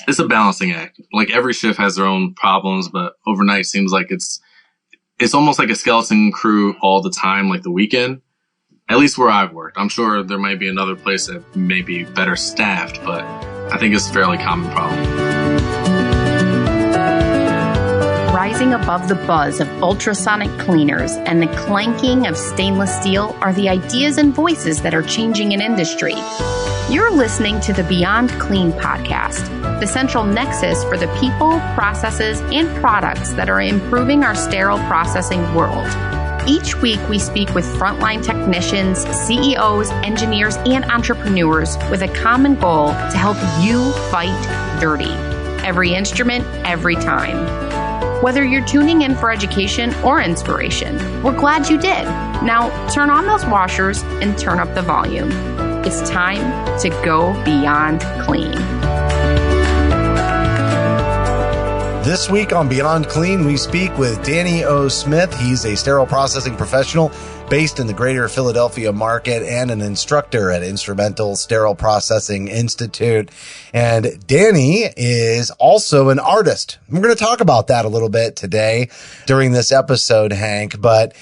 It's a balancing act. Like every shift has their own problems, but overnight seems like it's almost like a skeleton crew all the time, like the weekend. At least where I've worked. I'm sure there might be another place that may be better staffed, but I think it's a fairly common problem. Rising above the buzz of ultrasonic cleaners and the clanking of stainless steel are the ideas and voices that are changing an industry. You're listening to the Beyond Clean podcast, the central nexus for the people, processes, and products that are improving our sterile processing world. Each week, we speak with frontline technicians, CEOs, engineers, and entrepreneurs with a common goal to help you fight dirty. Every instrument, every time. Whether you're tuning in for education or inspiration, we're glad you did. Now, turn on those washers and turn up the volume. It's time to go beyond clean. This week on Beyond Clean, we speak with Dannie O Smith. He's a sterile processing professional based in the greater Philadelphia market and an instructor at Instrumental Sterile Processing Institute. And Dannie is also an artist. We're going to talk about that a little bit today during this episode, Hank, but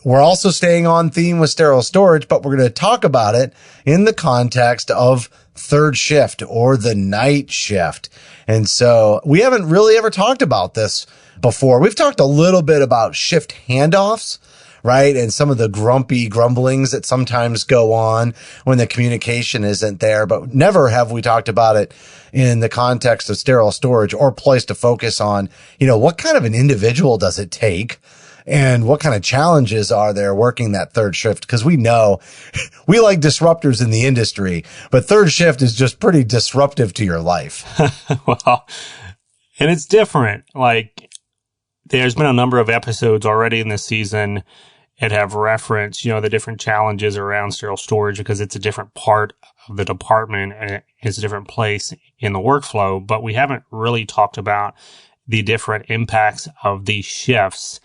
we're also staying on theme with sterile storage, but we're going to talk about it in the context of third shift or the night shift. And so we haven't really ever talked about this before. We've talked a little bit about shift handoffs, right? And some of the grumblings that sometimes go on when the communication isn't there, but never have we talked about it in the context of sterile storage or place to focus on, what kind of an individual does it take? And what kind of challenges are there working that third shift? Because we know we like disruptors in the industry, but third shift is just pretty disruptive to your life. Well, and it's different. Like, there's been a number of episodes already in this season that have referenced, the different challenges around sterile storage because it's a different part of the department and it's a different place in the workflow. But we haven't really talked about the different impacts of these shifts.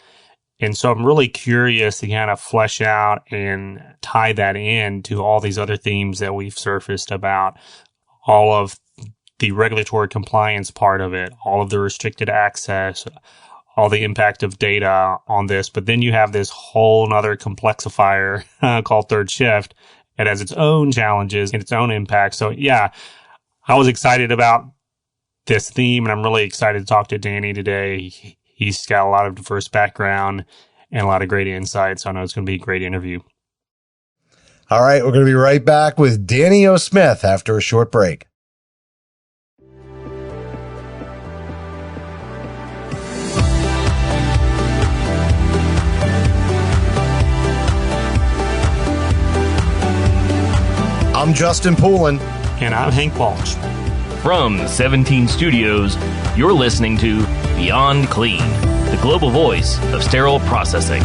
And so I'm really curious to kind of flesh out and tie that in to all these other themes that we've surfaced about all of the regulatory compliance part of it, all of the restricted access, all the impact of data on this. But then you have this whole nother complexifier called third shift. It has its own challenges and its own impact. So yeah, I was excited about this theme and I'm really excited to talk to Dannie today. He's got a lot of diverse background and a lot of great insights. So I know it's going to be a great interview. All right. We're going to be right back with Dannie O Smith after a short break. I'm Justin Poulin. And I'm Hank Walsh. From 17 Studios, you're listening to Beyond Clean, the global voice of sterile processing.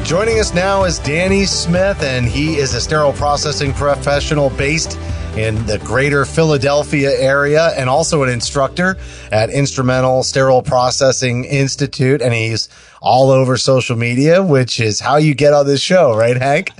Joining us now is Dannie Smith, and he is a sterile processing professional based in the greater Philadelphia area and also an instructor at Instrumental Sterile Processing Institute. And he's all over social media, which is how you get on this show, right, Hank?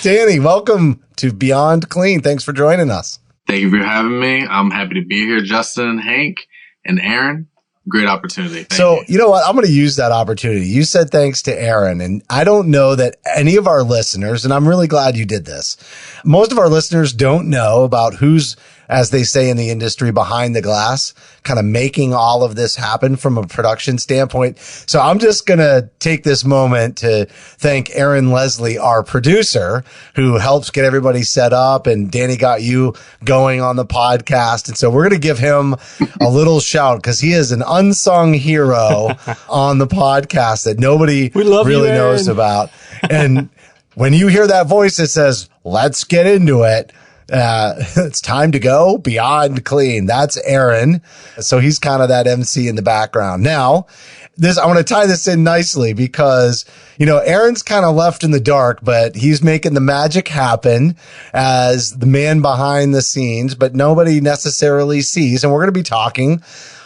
Dannie, welcome to Beyond Clean. Thanks for joining us. Thank you for having me. I'm happy to be here, Justin, Hank, and Aaron. Great opportunity. Thank you. You know what? I'm going to use that opportunity. You said thanks to Aaron, and I don't know that any of our listeners, and I'm really glad you did this. Most of our listeners don't know about who's, as they say in the industry, behind the glass, kind of making all of this happen from a production standpoint. So I'm just going to take this moment to thank Aaron Leslie, our producer, who helps get everybody set up, and Dannie got you going on the podcast. And so we're going to give him a little shout because he is an unsung hero on the podcast that nobody really knows about. And when you hear that voice that says, let's get into it, it's time to go beyond clean. That's Aaron. So he's kind of that MC in the background. Now, I want to tie this in nicely because, Aaron's kind of left in the dark, but he's making the magic happen as the man behind the scenes, but nobody necessarily sees. And we're going to be talking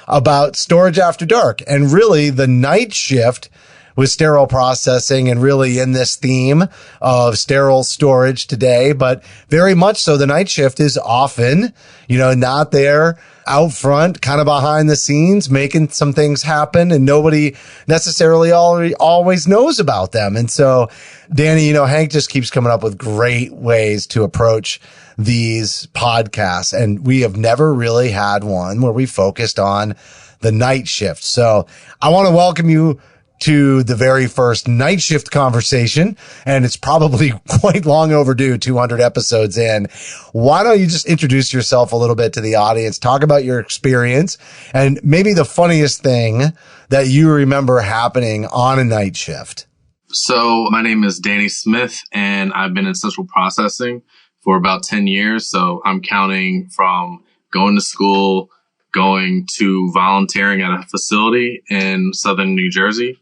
about storage after dark and really the night shift with sterile processing and really in this theme of sterile storage today. But very much so, the night shift is often, not there out front, kind of behind the scenes, making some things happen, and nobody necessarily always knows about them. And so, Danny, Hank just keeps coming up with great ways to approach these podcasts. And we have never really had one where we focused on the night shift. So I want to welcome you to the very first night shift conversation, and it's probably quite long overdue, 200 episodes in. Why don't you just introduce yourself a little bit to the audience, talk about your experience, and maybe the funniest thing that you remember happening on a night shift? So my name is Dannie Smith, and I've been in central processing for about 10 years. So I'm counting from going to school, going to volunteering at a facility in southern New Jersey,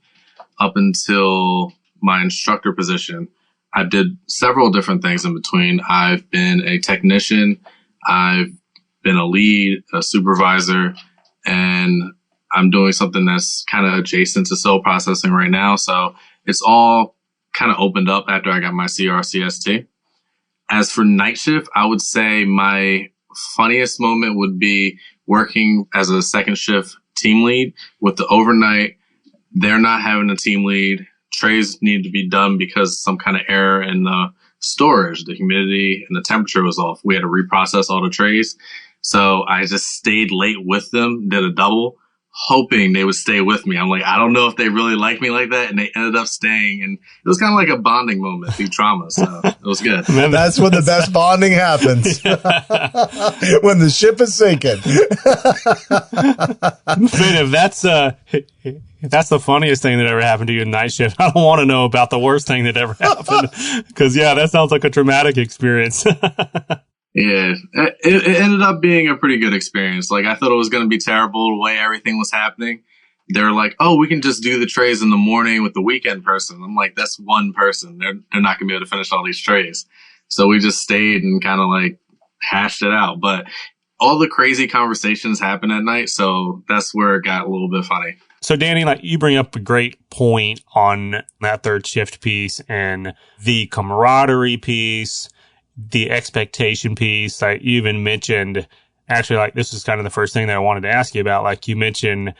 up until my instructor position. I did several different things in between. I've been a technician, I've been a lead, a supervisor, and I'm doing something that's kind of adjacent to cell processing right now. So it's all kind of opened up after I got my CRCST. As for night shift, I would say my funniest moment would be working as a second shift team lead with the overnight. They're not having a team lead. Trays need to be done because some kind of error in the storage, the humidity and the temperature was off. We had to reprocess all the trays. So I just stayed late with them, did a double, hoping they would stay with me. I'm like, I don't know if they really like me like that. And they ended up staying. And it was kind of like a bonding moment through trauma. So it was good. Man, that's when the best bonding happens. When the ship is sinking. Man, if that's the funniest thing that ever happened to you in night shift, I don't want to know about the worst thing that ever happened. Because, that sounds like a traumatic experience. Yeah, it ended up being a pretty good experience. Like, I thought it was going to be terrible the way everything was happening. They're like, oh, we can just do the trays in the morning with the weekend person. I'm like, that's one person. They're not going to be able to finish all these trays. So we just stayed and kind of like hashed it out. But all the crazy conversations happen at night. So that's where it got a little bit funny. So, Danny, you bring up a great point on that third shift piece and the camaraderie piece, the expectation piece. You even mentioned, actually, this is kind of the first thing that I wanted to ask you about. You mentioned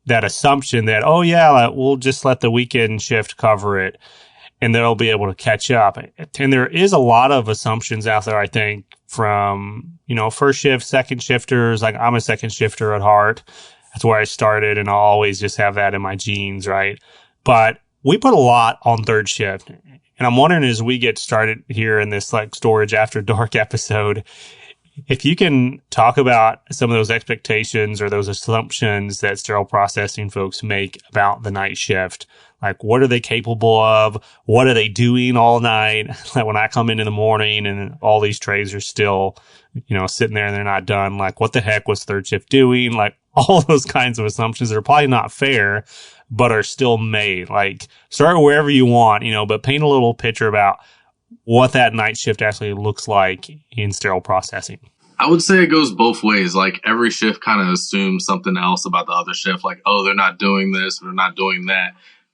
that assumption that, we'll just let the weekend shift cover it and they'll be able to catch up. And there is a lot of assumptions out there, I think, from, first shift, second shifters. I'm a second shifter at heart. That's where I started, and I'll always just have that in my genes, right? But we put a lot on third shift. And I'm wondering, as we get started here in this Storage After Dark episode, if you can talk about some of those expectations or those assumptions that sterile processing folks make about the night shift. What are they capable of? What are they doing all night? When I come in the morning and all these trays are still, sitting there and they're not done. What the heck was third shift doing? All those kinds of assumptions that are probably not fair, but are still made. Start wherever you want, but paint a little picture about what that night shift actually looks like in sterile processing. I would say it goes both ways. Every shift kind of assumes something else about the other shift. Oh, they're not doing this, or they're not doing that.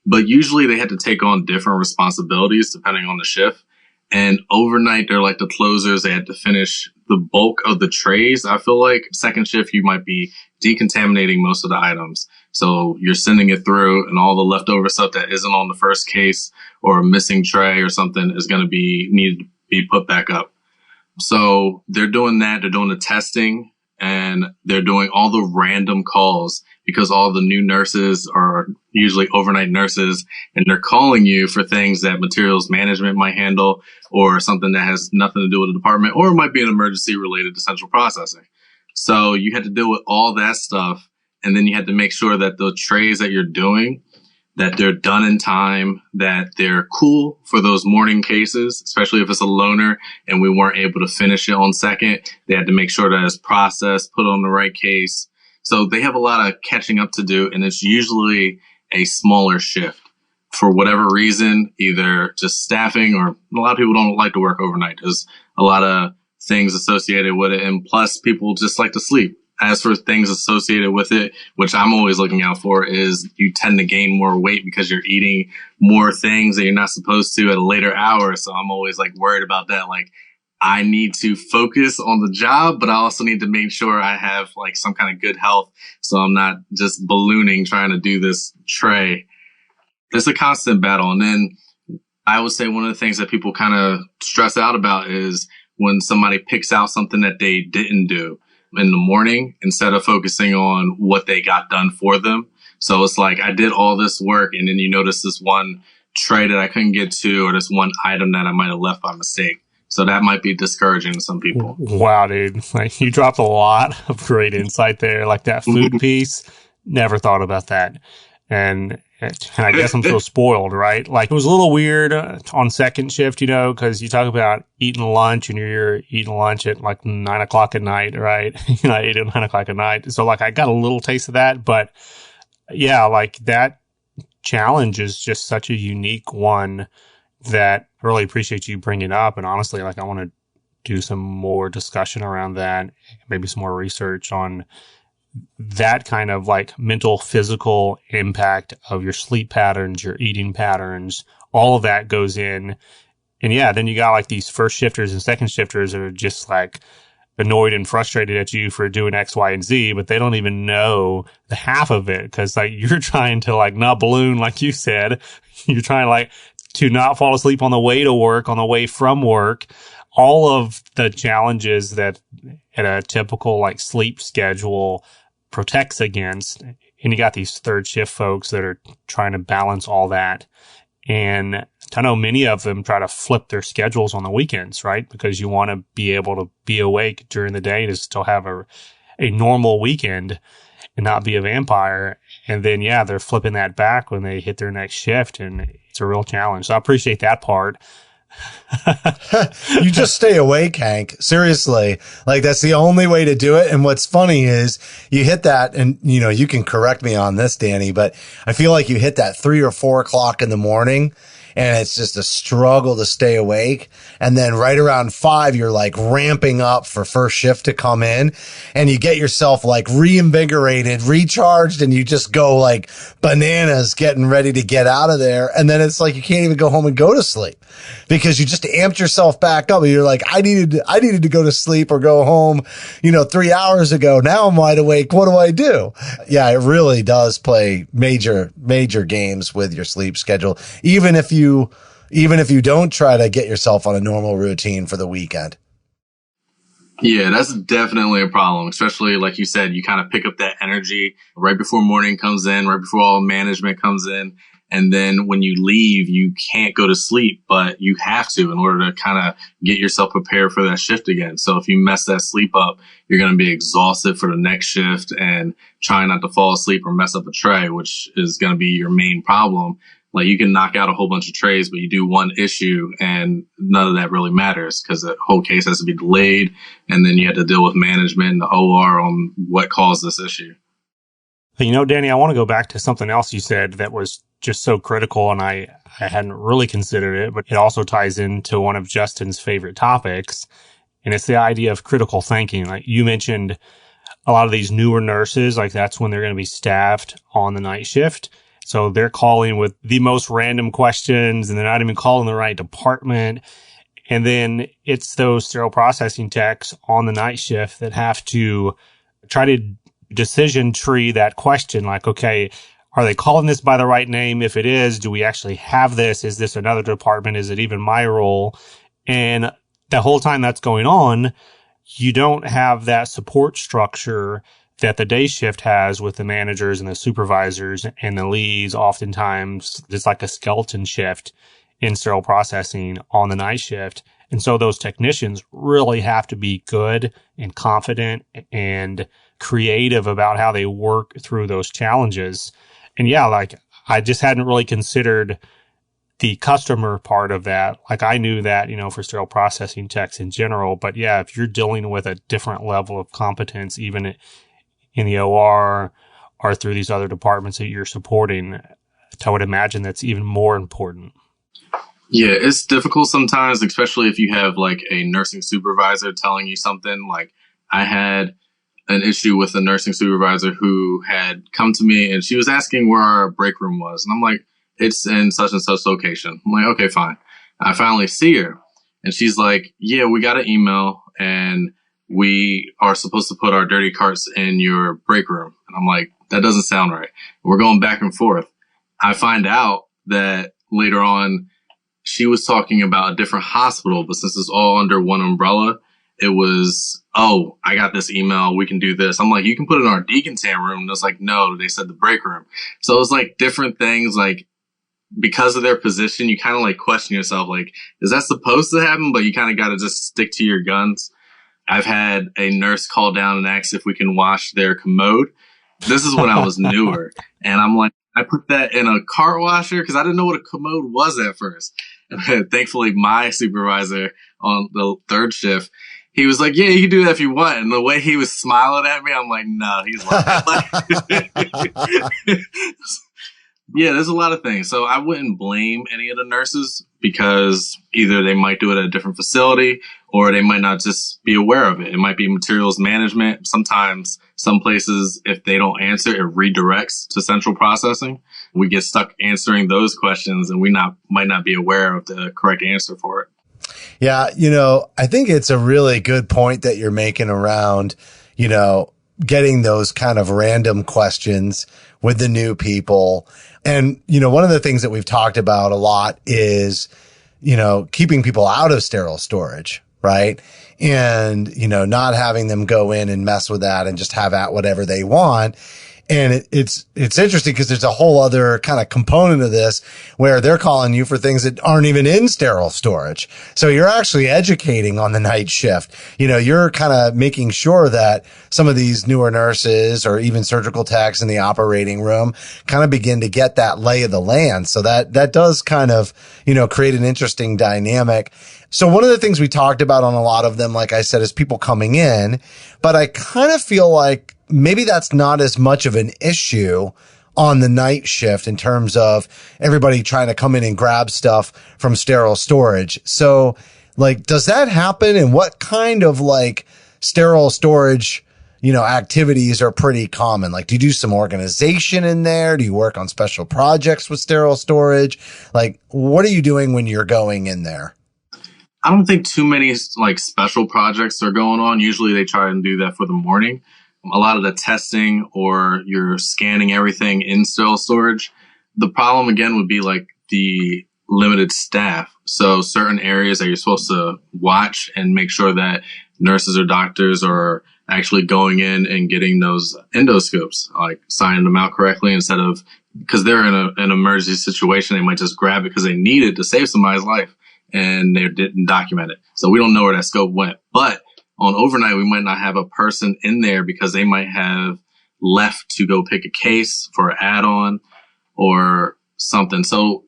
But usually they had to take on different responsibilities depending on the shift. And overnight, they're like the closers. They had to finish the bulk of the trays. I feel like second shift, you might be decontaminating most of the items. So you're sending it through, and all the leftover stuff that isn't on the first case or a missing tray or something is going to need to be put back up. So they're doing that. They're doing the testing, and they're doing all the random calls because all the new nurses are usually overnight nurses, and they're calling you for things that materials management might handle or something that has nothing to do with the department, or it might be an emergency related to central processing. So you had to deal with all that stuff. And then you had to make sure that the trays that you're doing, that they're done in time, that they're cool for those morning cases, especially if it's a loaner and we weren't able to finish it on second. They had to make sure that it's processed, put on the right case. So they have a lot of catching up to do, and it's usually a smaller shift. For whatever reason, either just staffing, or a lot of people don't like to work overnight. There's a lot of things associated with it, and plus people just like to sleep. as for things associated with it, which I'm always looking out for, is you tend to gain more weight because you're eating more things that you're not supposed to at a later hour. So I'm always like worried about that. Like, I need to focus on the job, but I also need to make sure I have like some kind of good health. So I'm not just ballooning trying to do this tray. It's a constant battle. And then I would say one of the things that people kind of stress out about is when somebody picks out something that they didn't do in the morning instead of focusing on what they got done for them. So it's like, I did all this work, and then you notice this one tray that I couldn't get to, or this one item that I might have left by mistake. So that might be discouraging to some people. Wow, dude. Like, you dropped a lot of great insight there. Like that food piece, never thought about that. And I guess I'm so spoiled, right? Like, it was a little weird on second shift, you know, because you talk about eating lunch, and you're eating lunch at like 9 o'clock at night, right? You know, I ate at 9 o'clock at night. So like, I got a little taste of that, but yeah, like that challenge is just such a unique one that I really appreciate you bringing up. And honestly, like, I want to do some more discussion around that, maybe some more research on that kind of like mental, physical impact of your sleep patterns, your eating patterns, all of that goes in. And yeah, then you got like these first shifters and second shifters that are just like annoyed and frustrated at you for doing X, Y, and Z, but they don't even know the half of it. Cause like, you're trying to like not balloon, like you said, you're trying like to not fall asleep on the way to work, on the way from work, all of the challenges that at a typical like sleep schedule protects against. And you got these third shift folks that are trying to balance all that. And I know many of them try to flip their schedules on the weekends, right? Because you want to be able to be awake during the day to still have a normal weekend and not be a vampire. And then, yeah, they're flipping that back when they hit their next shift, and it's a real challenge. So I appreciate that part. You just stay awake, Hank. Seriously. Like, that's the only way to do it. And what's funny is you hit that, and you know, you can correct me on this, Danny, but I feel like you hit that 3 or 4 o'clock in the morning, and it's just a struggle to stay awake. And then right around 5, you're like ramping up for first shift to come in, and you get yourself like reinvigorated, recharged, and you just go like bananas getting ready to get out of there. And then it's like, you can't even go home and go to sleep because you just amped yourself back up. And you're like, I needed to go to sleep or go home, 3 hours ago. Now I'm wide awake. What do I do? Yeah, it really does play major games with your sleep schedule. Even if you don't try to get yourself on a normal routine for the weekend. Yeah, that's definitely a problem, especially like you said, you kind of pick up that energy right before morning comes in, right before all management comes in. And then when you leave, you can't go to sleep, but you have to in order to kind of get yourself prepared for that shift again. So if you mess that sleep up, you're going to be exhausted for the next shift and trying not to fall asleep or mess up a tray, which is going to be your main problem. Like, you can knock out a whole bunch of trays, but you do one issue and none of that really matters because the whole case has to be delayed. And then you have to deal with management and the OR on what caused this issue. Danny, I want to go back to something else you said that was just so critical, and I hadn't really considered it, but it also ties into one of Justin's favorite topics, and it's the idea of critical thinking. Like you mentioned, a lot of these newer nurses, like that's when they're going to be staffed on the night shift. So they're calling with the most random questions, and they're not even calling the right department. And then it's those sterile processing techs on the night shift that have to try to decision tree that question. Like, okay, are they calling this by the right name? If it is, do we actually have this? Is this another department? Is it even my role? And the whole time that's going on, you don't have that support structure that the day shift has with the managers and the supervisors and the leads. Oftentimes, it's like a skeleton shift in sterile processing on the night shift. And so those technicians really have to be good and confident and creative about how they work through those challenges. And yeah, like I just hadn't really considered the customer part of that. Like I knew that, for sterile processing techs in general, but yeah, if you're dealing with a different level of competence, even in the OR or through these other departments that you're supporting, I would imagine that's even more important. Yeah, it's difficult sometimes, especially if you have like a nursing supervisor telling you something. Like I had an issue with a nursing supervisor who had come to me, and she was asking where our break room was. And I'm like, it's in such and such location. I'm like, okay, fine. I finally see her, and she's like, yeah, we got an email, and we are supposed to put our dirty carts in your break room. And I'm like, that doesn't sound right. We're going back and forth. I find out that later on, she was talking about a different hospital, but since it's all under one umbrella, it was, oh, I got this email. We can do this. I'm like, you can put it in our decontam room. And it's like, no, they said the break room. So it was like different things, like because of their position, you kind of like question yourself, like, is that supposed to happen? But you kind of got to just stick to your guns. I've had a nurse call down and ask if we can wash their commode. This is when I was newer. And I'm like, I put that in a cart washer because I didn't know what a commode was at first. And thankfully, my supervisor on the third shift, he was like, yeah, you can do that if you want. And the way he was smiling at me, I'm like, no, he's like, yeah, there's a lot of things. So I wouldn't blame any of the nurses because either they might do it at a different facility or they might not just be aware of it. It might be materials management. Sometimes some places, if they don't answer, it redirects to central processing. We get stuck answering those questions and we might not be aware of the correct answer for it. Yeah. I think it's a really good point that you're making around, getting those kind of random questions with the new people. And, one of the things that we've talked about a lot is, keeping people out of sterile storage, right? And, not having them go in and mess with that and just have at whatever they want. And it's interesting because there's a whole other kind of component of this where they're calling you for things that aren't even in sterile storage. So you're actually educating on the night shift. You're kind of making sure that some of these newer nurses or even surgical techs in the operating room kind of begin to get that lay of the land. So that does kind of, create an interesting dynamic. So one of the things we talked about on a lot of them, like I said, is people coming in, but I kind of feel like maybe that's not as much of an issue on the night shift in terms of everybody trying to come in and grab stuff from sterile storage. So does that happen? And what kind of sterile storage, activities are pretty common? Do you do some organization in there? Do you work on special projects with sterile storage? What are you doing when you're going in there? I don't think too many special projects are going on. Usually they try and do that for the morning. A lot of the testing or you're scanning everything in sterile storage. The problem again would be the limited staff. So certain areas that you're supposed to watch and make sure that nurses or doctors are actually going in and getting those endoscopes, signing them out correctly instead of, because they're in an emergency situation, they might just grab it because they need it to save somebody's life and they didn't document it. So we don't know where that scope went. But on overnight, we might not have a person in there because they might have left to go pick a case for an add-on or something. So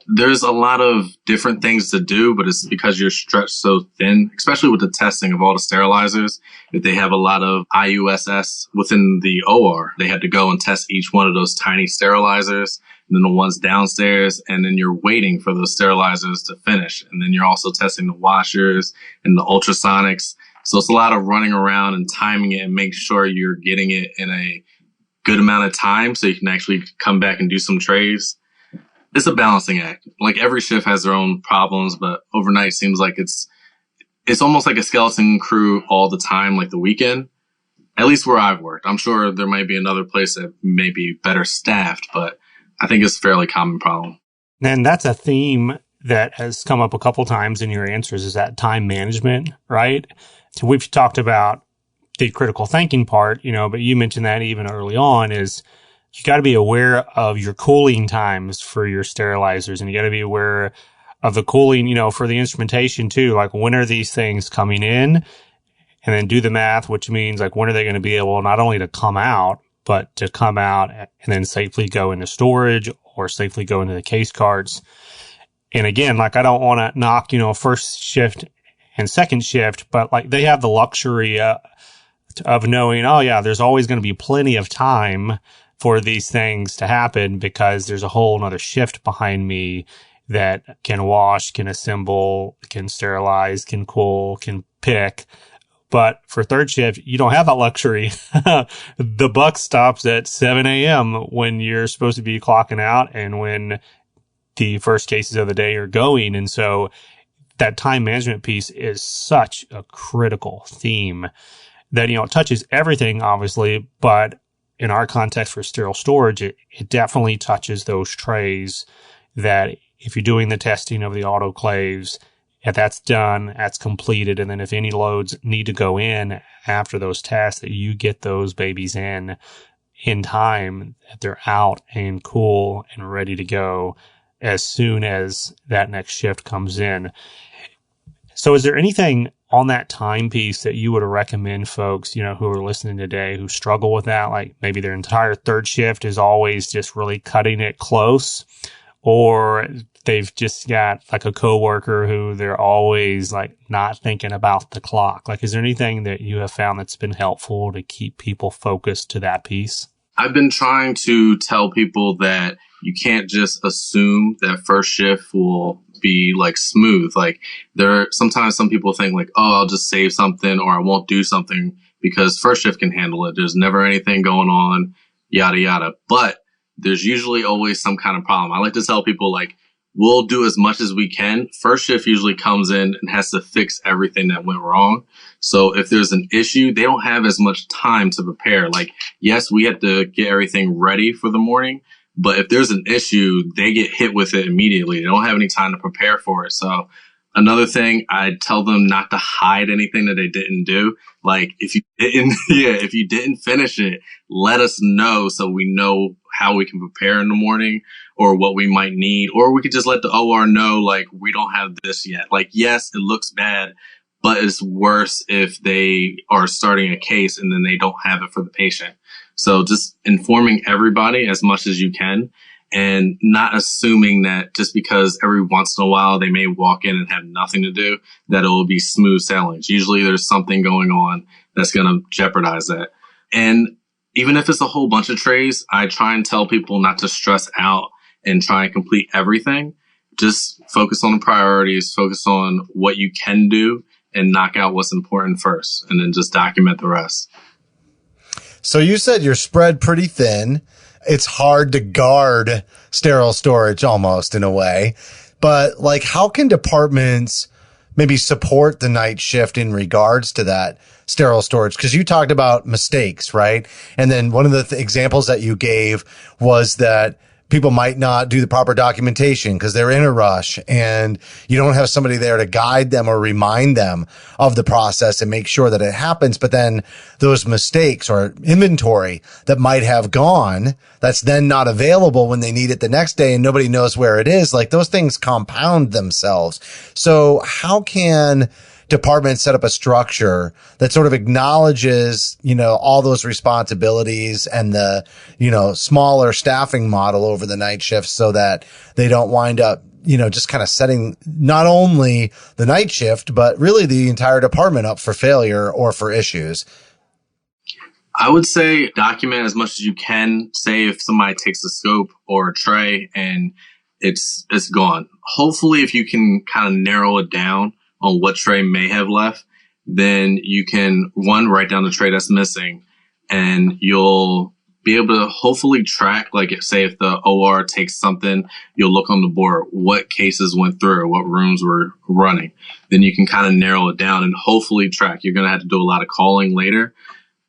there's a lot of different things to do, but it's because you're stretched so thin, especially with the testing of all the sterilizers. If they have a lot of IUSS within the OR, they had to go and test each one of those tiny sterilizers and then the ones downstairs. And then you're waiting for those sterilizers to finish. And then you're also testing the washers and the ultrasonics. So it's a lot of running around and timing it and make sure you're getting it in a good amount of time so you can actually come back and do some trays. It's a balancing act. Every shift has their own problems, but overnight seems like it's almost like a skeleton crew all the time, the weekend. At least where I've worked. I'm sure there might be another place that may be better staffed, but I think it's a fairly common problem. And that's a theme that has come up a couple times in your answers, is that time management, right? So we've talked about the critical thinking part, but you mentioned that even early on is you got to be aware of your cooling times for your sterilizers, and you got to be aware of the cooling, for the instrumentation too. When are these things coming in? And then do the math, which means when are they going to be able not only to come out, but to come out and then safely go into storage or safely go into the case carts. And again, I don't want to knock, first shift and second shift, but they have the luxury of knowing, oh yeah, there's always going to be plenty of time for these things to happen because there's a whole another shift behind me that can wash, can assemble, can sterilize, can cool, can pick, But for third shift, you don't have that luxury. The buck stops at 7 a.m. when you're supposed to be clocking out and when the first cases of the day are going. And so that time management piece is such a critical theme that, it touches everything, obviously, but in our context for sterile storage, it definitely touches those trays that if you're doing the testing of the autoclaves, if that's done, that's completed. And then if any loads need to go in after those tests, that you get those babies in time, that they're out and cool and ready to go as soon as that next shift comes in. So is there anything on that timepiece that you would recommend folks, who are listening today who struggle with that? Like maybe their entire third shift is always just really cutting it close, or they've just got like a coworker who they're always like not thinking about the clock. Like, is there anything that you have found that's been helpful to keep people focused to that piece? I've been trying to tell people that you can't just assume that first shift will be like smooth. Like sometimes some people think like, oh, I'll just save something or I won't do something because first shift can handle it. There's never anything going on, yada, yada. But there's usually always some kind of problem. I like to tell people like, we'll do as much as we can. First shift usually comes in and has to fix everything that went wrong. So if there's an issue, they don't have as much time to prepare. Like, yes, we have to get everything ready for the morning, but if there's an issue, they get hit with it immediately. They don't have any time to prepare for it. So another thing, I tell them not to hide anything that they didn't do. Like if you didn't finish it, let us know so we know how we can prepare in the morning or what we might need, or we could just let the OR know, like, we don't have this yet. Like, yes, it looks bad, but it's worse if they are starting a case and then they don't have it for the patient. So just informing everybody as much as you can and not assuming that just because every once in a while they may walk in and have nothing to do, that it will be smooth sailing. Usually there's something going on that's going to jeopardize that. And even if it's a whole bunch of trays, I try and tell people not to stress out and try and complete everything. Just focus on the priorities, focus on what you can do and knock out what's important first, and then just document the rest. So you said you're spread pretty thin. It's hard to guard sterile storage almost in a way, but like how can departments maybe support the night shift in regards to that sterile storage? Because you talked about mistakes, right? And then one of the examples that you gave was that people might not do the proper documentation because they're in a rush and you don't have somebody there to guide them or remind them of the process and make sure that it happens. But then those mistakes or inventory that might have gone, that's then not available when they need it the next day and nobody knows where it is. Like those things compound themselves. So how can department set up a structure that sort of acknowledges, all those responsibilities and the, smaller staffing model over the night shift so that they don't wind up, just kind of setting not only the night shift, but really the entire department up for failure or for issues? I would say document as much as you can. Say if somebody takes a scope or a tray and it's gone. Hopefully, if you can kind of narrow it down on what tray may have left, then you can, write down the tray that's missing, and you'll be able to hopefully track, like say if the OR takes something, you'll look on the board, what cases went through, what rooms were running. Then you can kind of narrow it down and hopefully track. You're going to have to do a lot of calling later.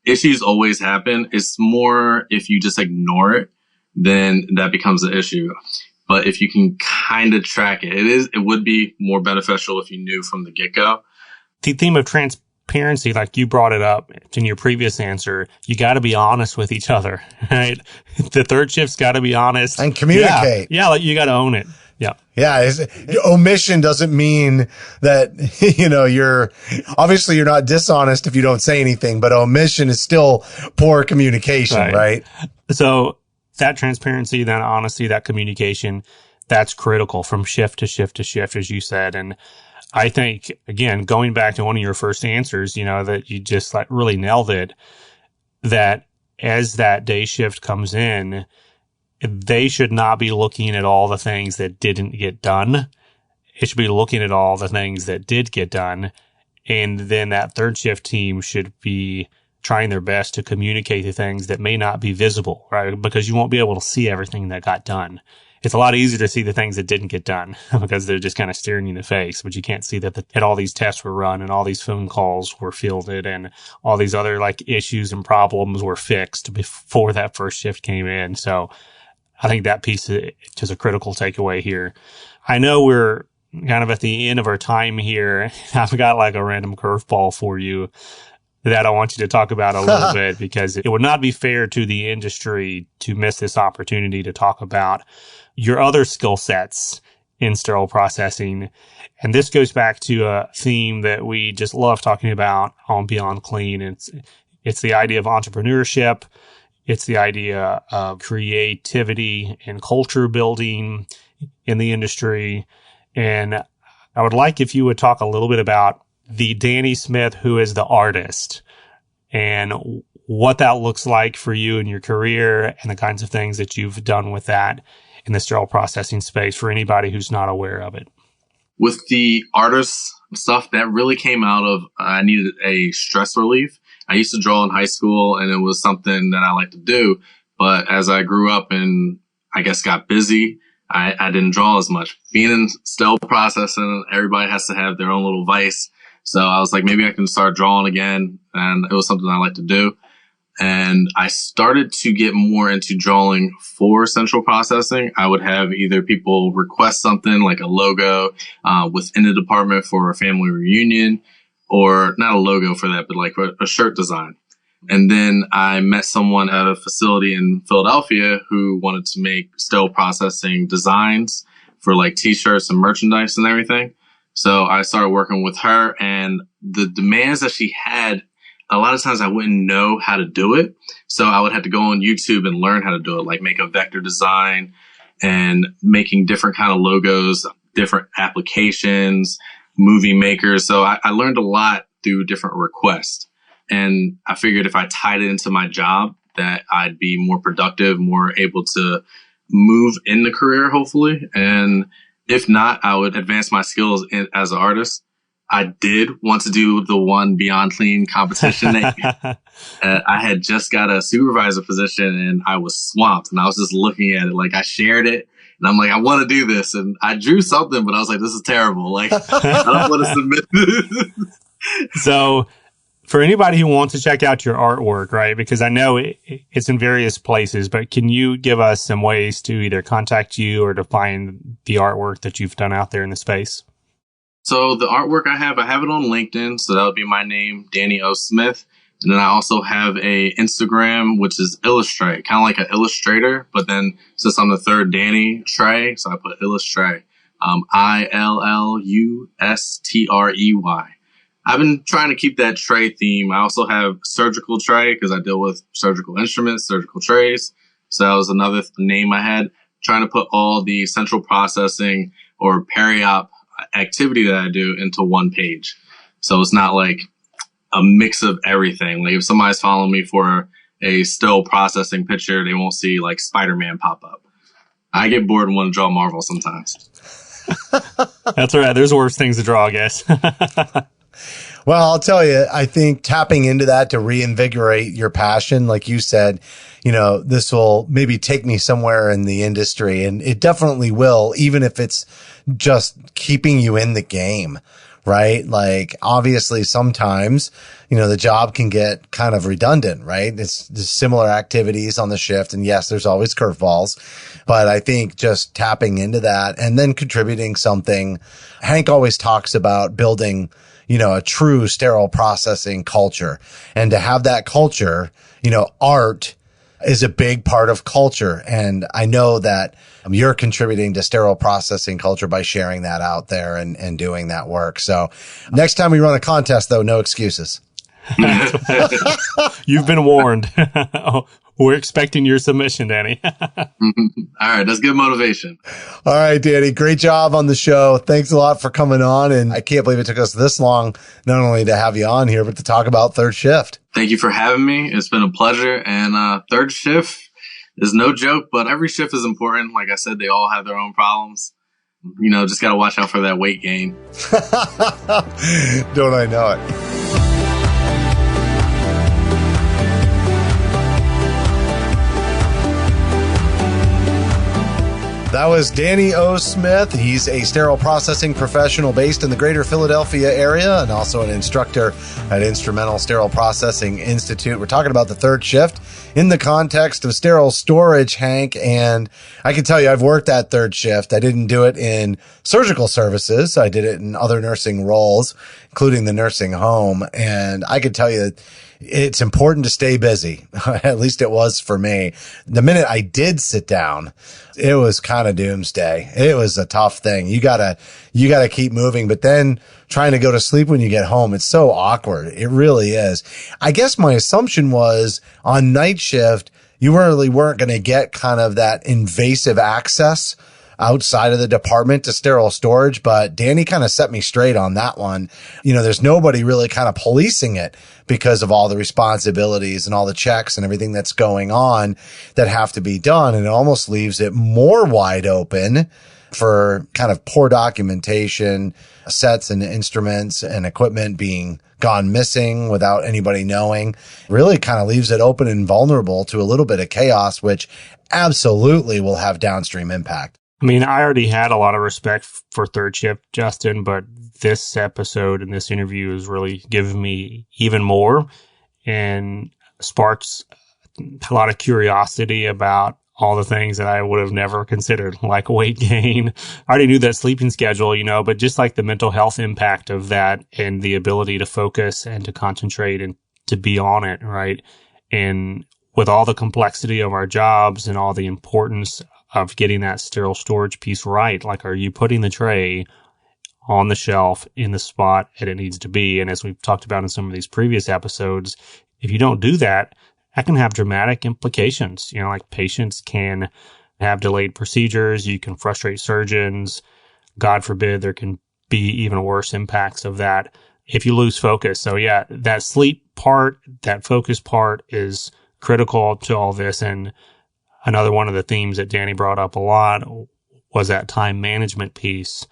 Issues always happen. It's more if you just ignore it, then that becomes an issue. But if you can kind of track it, it would be more beneficial if you knew from the get-go. The theme of transparency, like you brought it up in your previous answer, you got to be honest with each other, right? The third shift's got to be honest. And communicate. Yeah, like you got to own it. Yeah. Yeah. Omission doesn't mean that, you're not dishonest if you don't say anything, but omission is still poor communication, right? So that transparency, that honesty, that communication, that's critical from shift to shift to shift, as you said. And I think, again, going back to one of your first answers, that you just like really nailed it, that as that day shift comes in, they should not be looking at all the things that didn't get done. It should be looking at all the things that did get done And then that third shift team should be trying their best to communicate the things that may not be visible, right? Because you won't be able to see everything that got done. It's a lot easier to see the things that didn't get done because they're just kind of staring you in the face, but you can't see that all these tests were run and all these phone calls were fielded and all these other like issues and problems were fixed before that first shift came in. So I think that piece is just a critical takeaway here. I know we're kind of at the end of our time here. I've got like a random curveball for you that I want you to talk about a little bit, because it would not be fair to the industry to miss this opportunity to talk about your other skill sets in sterile processing. And this goes back to a theme that we just love talking about on Beyond Clean. It's the idea of entrepreneurship. It's the idea of creativity and culture building in the industry. And I would like if you would talk a little bit about the Dannie Smith, who is the artist, and what that looks like for you in your career and the kinds of things that you've done with that in the sterile processing space for anybody who's not aware of it. With the artist stuff, that really came out of I needed a stress relief. I used to draw in high school, and it was something that I like to do. But as I grew up and I guess got busy, I didn't draw as much. Being in sterile processing, everybody has to have their own little vice. So I was like, maybe I can start drawing again. And it was something I like to do. And I started to get more into drawing for central processing. I would have either people request something like a logo within the department for a family reunion, or not a logo for that, but like a shirt design. And then I met someone at a facility in Philadelphia who wanted to make sterile processing designs for like t-shirts and merchandise and everything. So I started working with her, and the demands that she had, a lot of times I wouldn't know how to do it. So I would have to go on YouTube and learn how to do it, like make a vector design and making different kind of logos, different applications, movie makers. So I learned a lot through different requests. And I figured if I tied it into my job, that I'd be more productive, more able to move in the career, hopefully. And if not, I would advance my skills as an artist. I did want to do the one Beyond Clean competition. I had just got a supervisor position, and I was swamped, and I was just looking at it. Like, I shared it, and I'm like, I want to do this. And I drew something, but I was like, this is terrible. Like, I don't want to submit this. So for anybody who wants to check out your artwork, right, because I know it's in various places, but can you give us some ways to either contact you or to find the artwork that you've done out there in the space? So the artwork I have it on LinkedIn. So that would be my name, Dannie O Smith. And then I also have a Instagram, which is illustrate, kind of like an illustrator. But then since I'm the third Dannie, Trey, so I put illustrate, ILLUSTREY. I've been trying to keep that tray theme. I also have surgical tray because I deal with surgical instruments, surgical trays. So that was another name I had, trying to put all the central processing or peri-op activity that I do into one page. So it's not like a mix of everything. Like if somebody's following me for a still processing picture, they won't see like Spider-Man pop up. I get bored and want to draw Marvel sometimes. That's all right. There's worse things to draw, I guess. Well, I'll tell you, I think tapping into that to reinvigorate your passion, like you said, you know, this will maybe take me somewhere in the industry, and it definitely will, even if it's just keeping you in the game, right? Like obviously sometimes, you know, the job can get kind of redundant, right? It's just similar activities on the shift. And yes, there's always curveballs, but I think just tapping into that and then contributing something. Hank always talks about building, you know, a true sterile processing culture, and to have that culture, you know, art is a big part of culture. And I know that you're contributing to sterile processing culture by sharing that out there and doing that work. So next time we run a contest, though, no excuses. You've been warned. We're expecting your submission, Dannie. All right. That's good motivation. All right, Dannie. Great job on the show. Thanks a lot for coming on. And I can't believe it took us this long, not only to have you on here, but to talk about third shift. Thank you for having me. It's been a pleasure. And third shift is no joke, but every shift is important. Like I said, they all have their own problems. just got to watch out for that weight gain. Don't I know it? That was Dannie O Smith. He's a sterile processing professional based in the greater Philadelphia area and also an instructor at Instrumental Sterile Processing Institute. We're talking about the third shift in the context of sterile storage, Hank. And I can tell you, I've worked that third shift. I didn't do it in surgical services. I did it in other nursing roles, including the nursing home. And I could tell you that it's important to stay busy. At least it was for me. The minute I did sit down, it was kind of doomsday. It was a tough thing. You gotta keep moving, but then trying to go to sleep when you get home, it's so awkward. It really is. I guess my assumption was on night shift, you really weren't going to get kind of that invasive access outside of the department to sterile storage, but Danny kind of set me straight on that one. There's nobody really kind of policing it because of all the responsibilities and all the checks and everything that's going on that have to be done. And it almost leaves it more wide open for kind of poor documentation, sets and instruments and equipment being gone missing without anybody knowing. Really kind of leaves it open and vulnerable to a little bit of chaos, which absolutely will have downstream impact. I mean, I already had a lot of respect for third shift, Justin, but this episode and this interview has really given me even more and sparks a lot of curiosity about all the things that I would have never considered, like weight gain. I already knew that sleeping schedule, but just like the mental health impact of that and the ability to focus and to concentrate and to be on it, right? And with all the complexity of our jobs and all the importance of getting that sterile storage piece right, like, are you putting the tray on the shelf in the spot that it needs to be? And as we've talked about in some of these previous episodes, if you don't do that, that can have dramatic implications. Like patients can have delayed procedures. You can frustrate surgeons. God forbid, there can be even worse impacts of that if you lose focus. So yeah, that sleep part, that focus part is critical to all this. And another one of the themes that Danny brought up a lot was that time management piece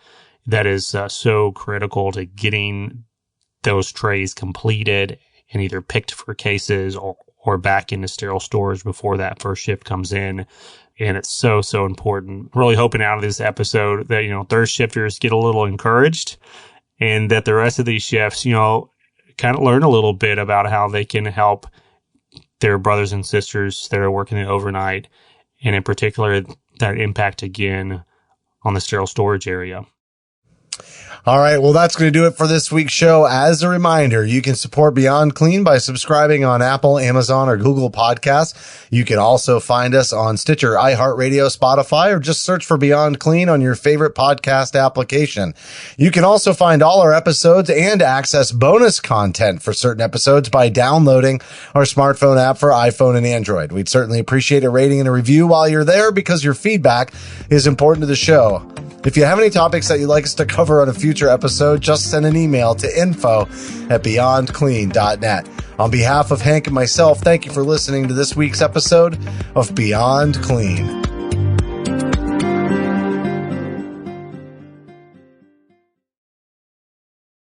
that is so critical to getting those trays completed and either picked for cases or back into sterile storage before that first shift comes in. And it's so, so important. Really hoping out of this episode that, third shifters get a little encouraged and that the rest of these shifts, kind of learn a little bit about how they can help their brothers and sisters that are working the overnight, and in particular, that impact again on the sterile storage area. All right. Well, that's going to do it for this week's show. As a reminder, you can support Beyond Clean by subscribing on Apple, Amazon, or Google Podcasts. You can also find us on Stitcher, iHeartRadio, Spotify, or just search for Beyond Clean on your favorite podcast application. You can also find all our episodes and access bonus content for certain episodes by downloading our smartphone app for iPhone and Android. We'd certainly appreciate a rating and a review while you're there because your feedback is important to the show. If you have any topics that you'd like us to cover on a future episode, just send an email to info@beyondclean.net. On behalf of Hank and myself, thank you for listening to this week's episode of Beyond Clean.